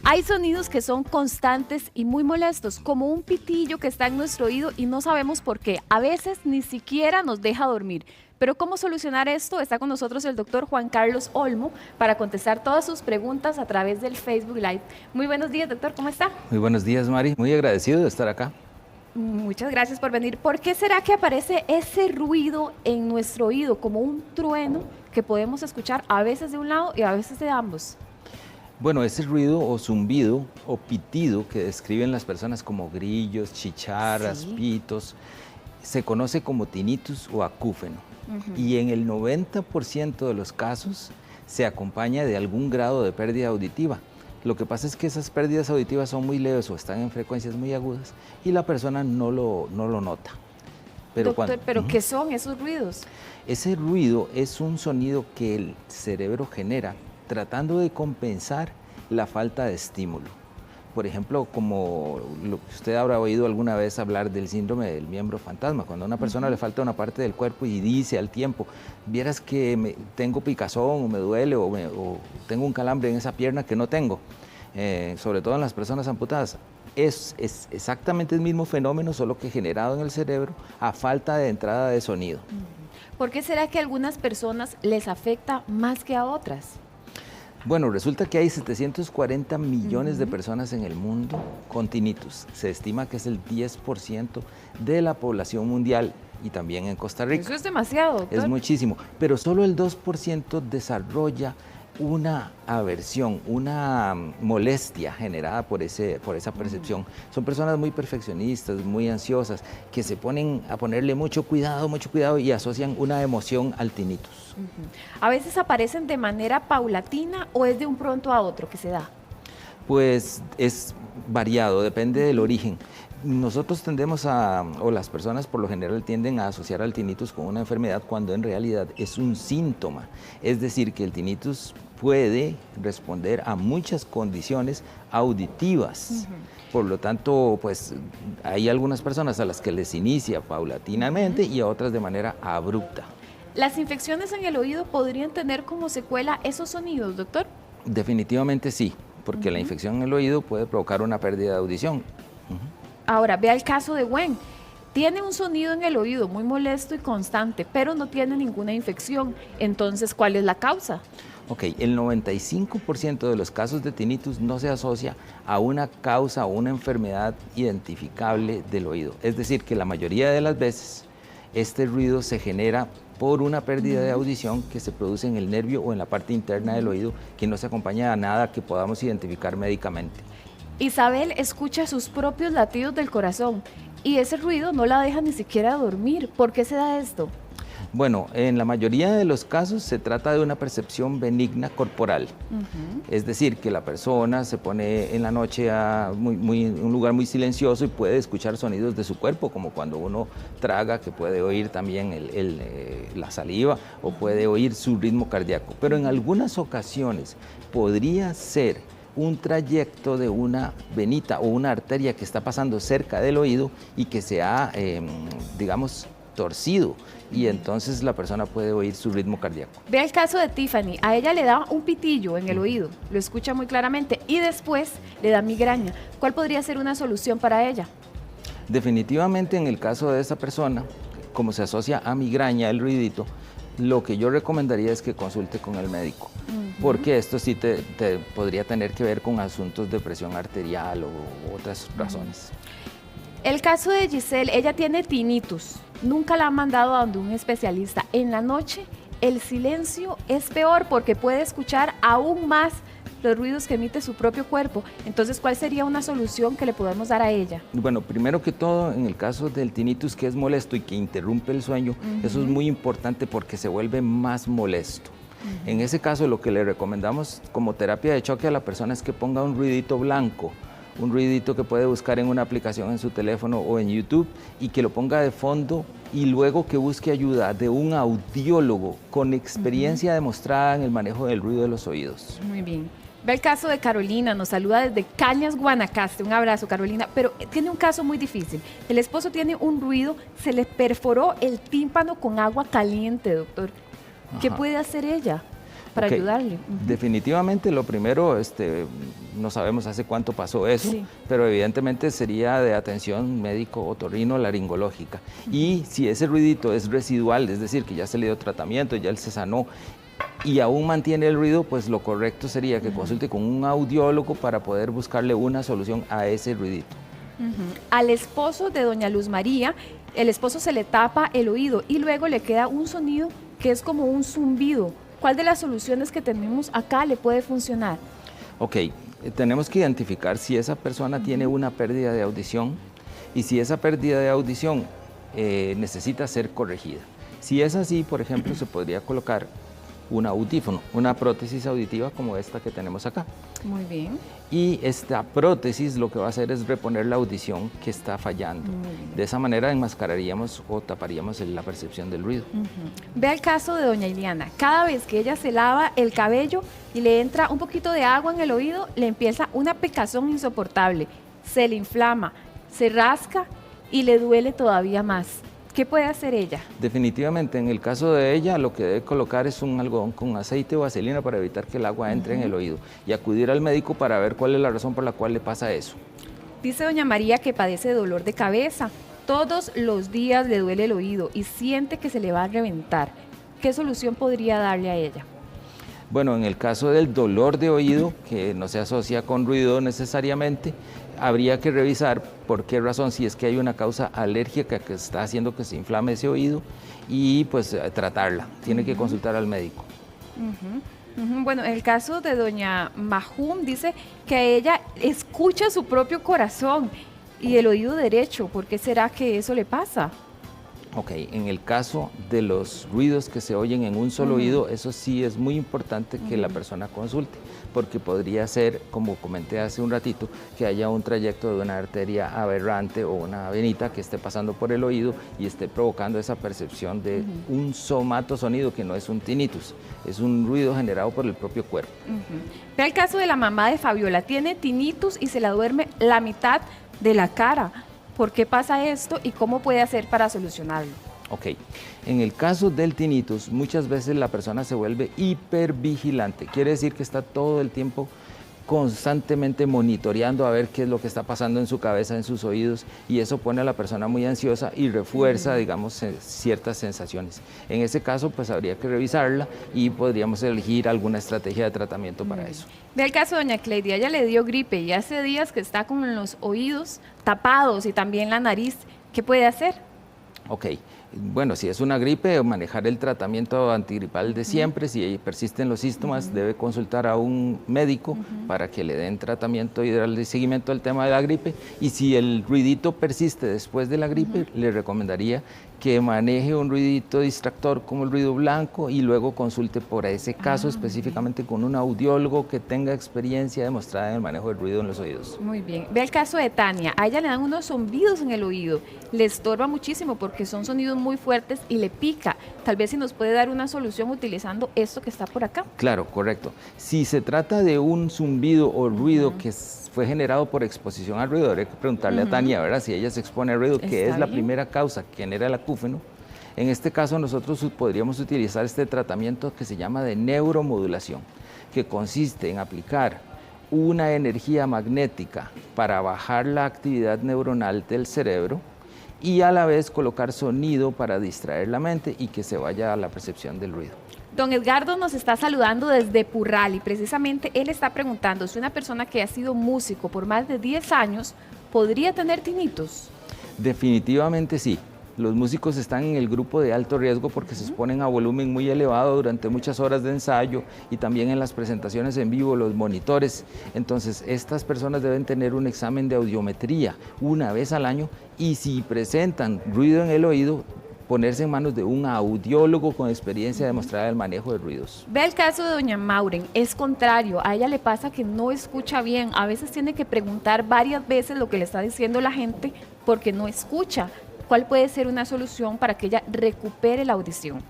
Hay sonidos que son constantes y muy molestos, como un pitillo que está en nuestro oído y no sabemos por qué. A veces ni siquiera nos deja dormir. Pero ¿cómo solucionar esto? Está con nosotros el doctor Juan Carlos Olmo para contestar todas sus preguntas a través del Facebook Live. Muy buenos días, doctor, ¿cómo está? Muy buenos días, Mari. Muy agradecido de estar acá. Muchas gracias por venir. ¿Por qué será que aparece ese ruido en nuestro oído, como un trueno que podemos escuchar a veces de un lado y a veces de ambos? Bueno, ese ruido o zumbido o pitido que describen las personas como grillos, chicharras, pitos, se conoce como tinnitus o acúfeno. Y en el 90% de los casos se acompaña de algún grado de pérdida auditiva. Lo que pasa es que esas pérdidas auditivas son muy leves o están en frecuencias muy agudas y la persona no lo nota. Pero doctor, ¿pero qué son esos ruidos? Ese ruido es un sonido que el cerebro genera tratando de compensar la falta de estímulo. Por ejemplo, como lo que usted habrá oído alguna vez hablar del síndrome del miembro fantasma, cuando a una persona le falta una parte del cuerpo y dice al tiempo, vieras que tengo picazón o me duele o tengo un calambre en esa pierna que no tengo, sobre todo en las personas amputadas. Es exactamente el mismo fenómeno, solo que generado en el cerebro a falta de entrada de sonido. ¿Por qué será que a algunas personas les afecta más que a otras? Bueno, resulta que hay 740 millones de personas en el mundo con tinnitus. Se estima que es el 10% de la población mundial y también en Costa Rica. Eso es demasiado, doctor. Es muchísimo, pero solo el 2% desarrolla una aversión, una molestia generada por esa percepción. Son personas muy perfeccionistas, muy ansiosas, que se ponen a ponerle mucho cuidado y asocian una emoción al tinnitus. ¿A veces aparecen de manera paulatina o es de un pronto a otro que se da? Pues es variado, depende del origen. Nosotros tendemos o las personas por lo general tienden a asociar al tinnitus con una enfermedad cuando en realidad es un síntoma. Es decir, que el tinnitus puede responder a muchas condiciones auditivas. Por lo tanto, pues hay algunas personas a las que les inicia paulatinamente y a otras de manera abrupta. ¿Las infecciones en el oído podrían tener como secuela esos sonidos, doctor? Definitivamente sí, porque la infección en el oído puede provocar una pérdida de audición. Ahora, vea el caso de Gwen. Tiene un sonido en el oído muy molesto y constante, pero no tiene ninguna infección. Entonces, ¿cuál es la causa? Ok, el 95% de los casos de tinnitus no se asocia a una causa o una enfermedad identificable del oído. Es decir, que la mayoría de las veces este ruido se genera por una pérdida de audición que se produce en el nervio o en la parte interna del oído, que no se acompaña a nada que podamos identificar médicamente. Isabel escucha sus propios latidos del corazón y ese ruido no la deja ni siquiera dormir. ¿Por qué se da esto? Bueno, en la mayoría de los casos se trata de una percepción benigna corporal. Es decir, que la persona se pone en la noche en un lugar muy silencioso y puede escuchar sonidos de su cuerpo, como cuando uno traga, que puede oír también la saliva o puede oír su ritmo cardíaco. Pero en algunas ocasiones podría ser un trayecto de una venita o una arteria que está pasando cerca del oído y que se ha, digamos, torcido y entonces la persona puede oír su ritmo cardíaco. Vea el caso de Tiffany, a ella le da un pitillo en el oído, lo escucha muy claramente y después le da migraña. ¿Cuál podría ser una solución para ella? Definitivamente en el caso de esa persona, como se asocia a migraña el ruidito, lo que yo recomendaría es que consulte con el médico, porque esto sí te podría tener que ver con asuntos de presión arterial o otras razones. El caso de Giselle, ella tiene tinnitus, nunca la han mandado a donde un especialista. En la noche el silencio es peor porque puede escuchar aún más los ruidos que emite su propio cuerpo. Entonces, ¿cuál sería una solución que le podemos dar a ella? Bueno, primero que todo, en el caso del tinnitus, que es molesto y que interrumpe el sueño, eso es muy importante porque se vuelve más molesto. En ese caso, lo que le recomendamos como terapia de choque a la persona es que ponga un ruidito blanco, un ruidito que puede buscar en una aplicación en su teléfono o en YouTube y que lo ponga de fondo y luego que busque ayuda de un audiólogo con experiencia demostrada en el manejo del ruido de los oídos. Muy bien. Ve el caso de Carolina, nos saluda desde Cañas, Guanacaste. Un abrazo, Carolina. Pero tiene un caso muy difícil. El esposo tiene un ruido, se le perforó el tímpano con agua caliente, doctor. ¿Qué puede hacer ella? para ayudarle. Definitivamente lo primero, no sabemos hace cuánto pasó eso, sí, pero evidentemente sería de atención médico otorrino-laringológica. Y si ese ruidito es residual, es decir, que ya se le dio tratamiento, ya él se sanó, y aún mantiene el ruido, pues lo correcto sería que consulte con un audiólogo para poder buscarle una solución a ese ruidito. Al esposo de doña Luz María, el esposo se le tapa el oído y luego le queda un sonido que es como un zumbido. ¿Cuál de las soluciones que tenemos acá le puede funcionar? Ok, tenemos que identificar si esa persona tiene una pérdida de audición y si esa pérdida de audición necesita ser corregida. Si es así, por ejemplo, se podría colocar un audífono, una prótesis auditiva como esta que tenemos acá. Muy bien. Y esta prótesis lo que va a hacer es reponer la audición que está fallando. De esa manera enmascararíamos o taparíamos la percepción del ruido. Ve el caso de doña Iliana. Cada vez que ella se lava el cabello y le entra un poquito de agua en el oído, le empieza una picazón insoportable. Se le inflama, se rasca y le duele todavía más. ¿Qué puede hacer ella? Definitivamente, en el caso de ella, lo que debe colocar es un algodón con aceite o vaselina para evitar que el agua entre en el oído y acudir al médico para ver cuál es la razón por la cual le pasa eso. Dice doña María que padece de dolor de cabeza. Todos los días le duele el oído y siente que se le va a reventar. ¿Qué solución podría darle a ella? Bueno, en el caso del dolor de oído, que no se asocia con ruido necesariamente, habría que revisar por qué razón, si es que hay una causa alérgica que está haciendo que se inflame ese oído y pues tratarla. Tiene que consultar al médico. Bueno, el caso de doña Mahum dice que ella escucha su propio corazón y el oído derecho. ¿Por qué será que eso le pasa? Ok, en el caso de los ruidos que se oyen en un solo oído, eso sí es muy importante que la persona consulte, porque podría ser, como comenté hace un ratito, que haya un trayecto de una arteria aberrante o una venita que esté pasando por el oído y esté provocando esa percepción de un somatosonido que no es un tinnitus, es un ruido generado por el propio cuerpo. Ve el caso de la mamá de Fabiola, tiene tinnitus y se la duerme la mitad de la cara. ¿Por qué pasa esto y cómo puede hacer para solucionarlo? Ok, en el caso del tinnitus, muchas veces la persona se vuelve hipervigilante. Quiere decir que está todo el tiempo constantemente monitoreando a ver qué es lo que está pasando en su cabeza, en sus oídos, y eso pone a la persona muy ansiosa y refuerza, digamos, ciertas sensaciones. En ese caso, pues habría que revisarla y podríamos elegir alguna estrategia de tratamiento para eso. Ve el caso de doña Cleidia, ella le dio gripe y hace días que está con los oídos tapados y también la nariz. ¿Qué puede hacer? Ok, bueno, si es una gripe, manejar el tratamiento antigripal de siempre. Si persisten los síntomas, debe consultar a un médico para que le den tratamiento y darle seguimiento al tema de la gripe. Y si el ruidito persiste después de la gripe, le recomendaría que maneje un ruidito distractor como el ruido blanco y luego consulte por ese caso específicamente con un audiólogo que tenga experiencia demostrada en el manejo del ruido en los oídos. Muy bien. Ve el caso de Tania. A ella le dan unos zumbidos en el oído. Le estorba muchísimo porque son sonidos muy fuertes y le pica. Tal vez si nos puede dar una solución utilizando esto que está por acá. Claro, correcto. Si se trata de un zumbido o ruido que fue generado por exposición al ruido, habría que preguntarle a Tania, ¿verdad? Si ella se expone al ruido, que es la primera causa que genera el acúfeno. En este caso nosotros podríamos utilizar este tratamiento que se llama de neuromodulación, que consiste en aplicar una energía magnética para bajar la actividad neuronal del cerebro y a la vez colocar sonido para distraer la mente y que se vaya a la percepción del ruido. Don Edgardo nos está saludando desde Purral y precisamente él está preguntando si una persona que ha sido músico por más de 10 años podría tener tinnitus. Definitivamente sí. Los músicos están en el grupo de alto riesgo porque se exponen a volumen muy elevado durante muchas horas de ensayo y también en las presentaciones en vivo, los monitores. Entonces, estas personas deben tener un examen de audiometría una vez al año y si presentan ruido en el oído, ponerse en manos de un audiólogo con experiencia demostrada del manejo de ruidos. Ve el caso de doña Mauren, es contrario, a ella le pasa que no escucha bien, a veces tiene que preguntar varias veces lo que le está diciendo la gente porque no escucha. ¿Cuál puede ser una solución para que ella recupere la audición?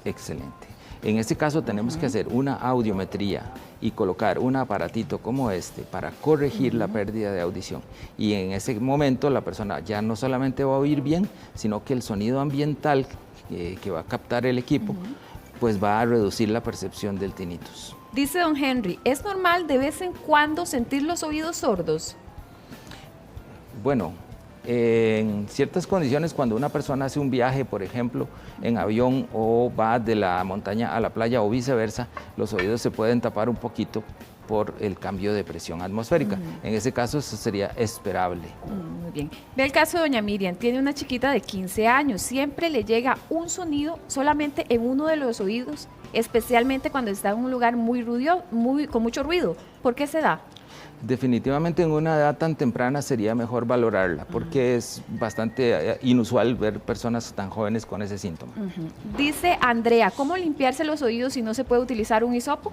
Excelente. En este caso tenemos que hacer una audiometría y colocar un aparatito como este para corregir la pérdida de audición. Y en ese momento la persona ya no solamente va a oír bien, sino que el sonido ambiental que va a captar el equipo pues va a reducir la percepción del tinnitus. Dice don Henry, ¿es normal de vez en cuando sentir los oídos sordos? Bueno, en ciertas condiciones, cuando una persona hace un viaje, por ejemplo, en avión o va de la montaña a la playa o viceversa, los oídos se pueden tapar un poquito por el cambio de presión atmosférica. En ese caso, eso sería esperable. Muy bien. Ve el caso de doña Miriam, tiene una chiquita de 15 años, siempre le llega un sonido solamente en uno de los oídos, especialmente cuando está en un lugar con mucho ruido. ¿Por qué se da? Definitivamente en una edad tan temprana sería mejor valorarla, porque es bastante inusual ver personas tan jóvenes con ese síntoma. Dice Andrea, ¿cómo limpiarse los oídos si no se puede utilizar un hisopo?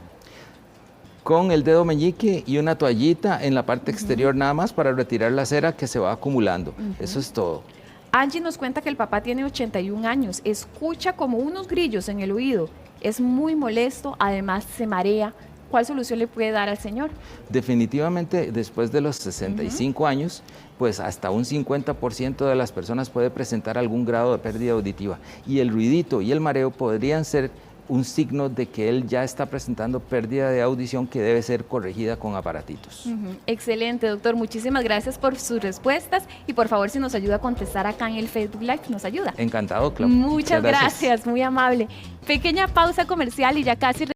Con el dedo meñique y una toallita en la parte exterior nada más para retirar la cera que se va acumulando. Eso es todo. Angie nos cuenta que el papá tiene 81 años, escucha como unos grillos en el oído, es muy molesto, además se marea. ¿Cuál solución le puede dar al señor? Definitivamente, después de los 65 años, pues hasta un 50% de las personas puede presentar algún grado de pérdida auditiva. Y el ruidito y el mareo podrían ser un signo de que él ya está presentando pérdida de audición que debe ser corregida con aparatitos. Excelente, doctor. Muchísimas gracias por sus respuestas y por favor, si nos ayuda a contestar acá en el Facebook Live, ¿nos ayuda? Encantado, Claudia. Muchas gracias, muy amable. Pequeña pausa comercial y ya casi